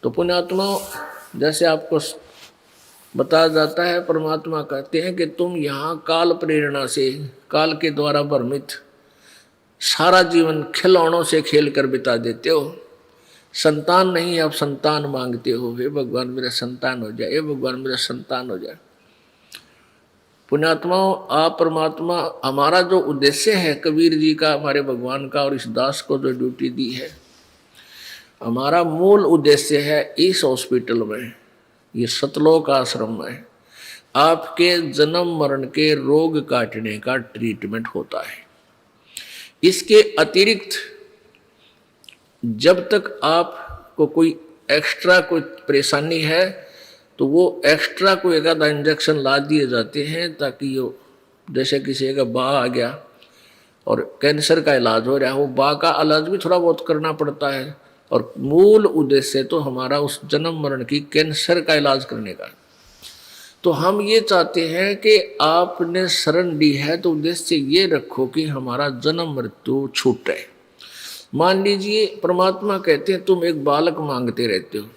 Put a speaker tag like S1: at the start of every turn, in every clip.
S1: तो पुण्यात्मा, जैसे आपको बताया जाता है, परमात्मा कहते हैं कि तुम यहाँ काल प्रेरणा से, काल के द्वारा भ्रमित सारा जीवन खिलौनों से खेल कर बिता देते हो। संतान नहीं, अब संतान मांगते हो, हे भगवान मेरा संतान हो जाए, हे भगवान मेरा संतान हो जाए। पुण्यात्माओं, आप परमात्मा, हमारा जो उद्देश्य है कबीर जी का, हमारे भगवान का, और इस दास को जो ड्यूटी दी है, हमारा मूल उद्देश्य है इस हॉस्पिटल में, ये सतलोक आश्रम में आपके जन्म मरण के रोग काटने का ट्रीटमेंट होता है। इसके अतिरिक्त जब तक आपको कोई एक्स्ट्रा कोई परेशानी है तो वो एक्स्ट्रा कोई एक आधा इंजेक्शन ला दिए जाते हैं, ताकि वो, जैसे किसी का बाह आ गया और कैंसर का इलाज हो रहा है, वो बाह का इलाज भी थोड़ा बहुत करना पड़ता है, और मूल उद्देश्य तो हमारा उस जन्म मरण की कैंसर का इलाज करने का। तो हम ये चाहते हैं कि आपने शरण ली है तो उद्देश्य ये रखो कि हमारा जन्म मृत्यु छूटे। मान लीजिए परमात्मा कहते हैं तुम एक बालक मांगते रहते हो,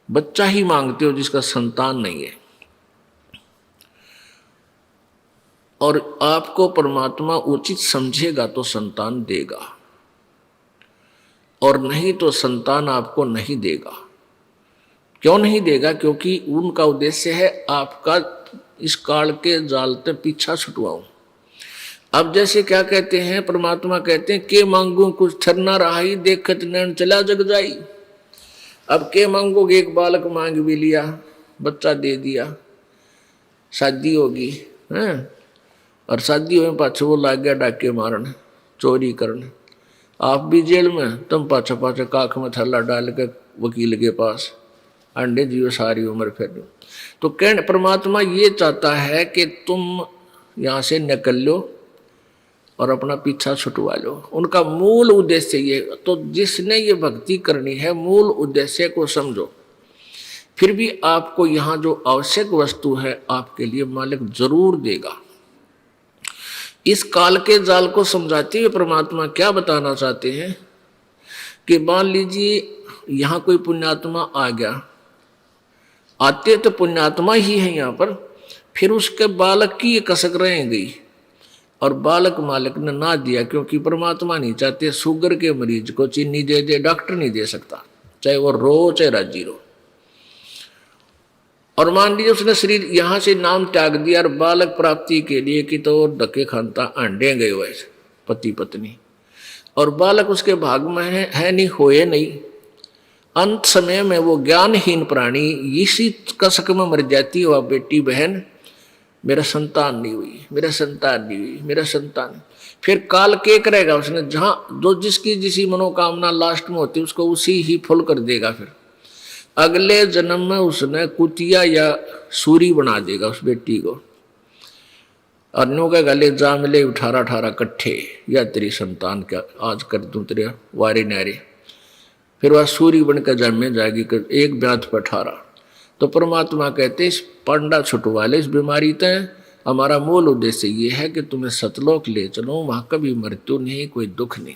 S1: बच्चा ही मांगते हो जिसका संतान नहीं है, और आपको परमात्मा उचित समझेगा तो संतान देगा, और नहीं तो संतान आपको नहीं देगा। क्यों नहीं देगा? क्योंकि उनका उद्देश्य है आपका इस काल के जाल से पीछा छुटवाऊं। अब जैसे क्या कहते हैं, परमात्मा कहते हैं के मांगू कुछ ठरना रहाई, देखत नैन चला जग जाई। अब के मांगोगे, एक बालक मांग भी लिया, बच्चा दे दिया, शादी होगी हैं, और शादी होने पाछे वो लाग गया डाके मारन, चोरी करने, आप भी जेल में, तुम पाछा पाछा काख में थल्ला डाल के वकील के पास अंडे जियो सारी उम्र फिर। तो कहने परमात्मा ये चाहता है कि तुम यहाँ से निकल लो और अपना पीछा छुटवा लो। उनका मूल उद्देश्य ये, तो जिसने ये भक्ति करनी है मूल उद्देश्य को समझो। फिर भी आपको यहाँ जो आवश्यक वस्तु है आपके लिए मालिक जरूर देगा। इस काल के जाल को समझाते हुए परमात्मा क्या बताना चाहते हैं कि मान लीजिए यहाँ कोई पुण्यात्मा आ गया, आते तो पुण्यात्मा ही है यहाँ पर, फिर उसके बालक की कसक रह गई और बालक मालिक ने ना दिया, क्योंकि परमात्मा नहीं चाहते शुगर के मरीज को चीनी दे दे, डॉक्टर नहीं दे सकता, चाहे वो रो चाहे राजी रो। और मान लीजिए उसने शरीर यहाँ से नाम त्याग दिया और बालक प्राप्ति के लिए कि तो धक्के खानता अंडे गए हुए पति पत्नी, और बालक उसके भाग में है नहीं, होए नहीं। अंत समय में वो ज्ञानहीन प्राणी इसी कसक में मर जाती है, बेटी बहन मेरा संतान नहीं हुई, मेरा संतान नहीं हुई, मेरा संतान। फिर काल के करेगा, उसने जहाँ जो जिसकी जिसी मनोकामना लास्ट में होती है उसको उसी ही फुल कर देगा। फिर अगले जन्म में उसने कुतिया या सूरी बना देगा उस बेटी को, अन्यों का गले जा मिले 18-18 कट्ठे, या तेरी संतान क्या आज कर दूं तेरे वारे नारे। फिर वह सूरी बनकर जन्मे जाएगी, एक ब्यात पर 18। तो परमात्मा कहते इस पंडा छुटवा ले इस बीमारी तय। हमारा मूल उद्देश्य ये है कि तुम्हें सतलोक ले चलो, वहां कभी मृत्यु नहीं, कोई दुख नहीं।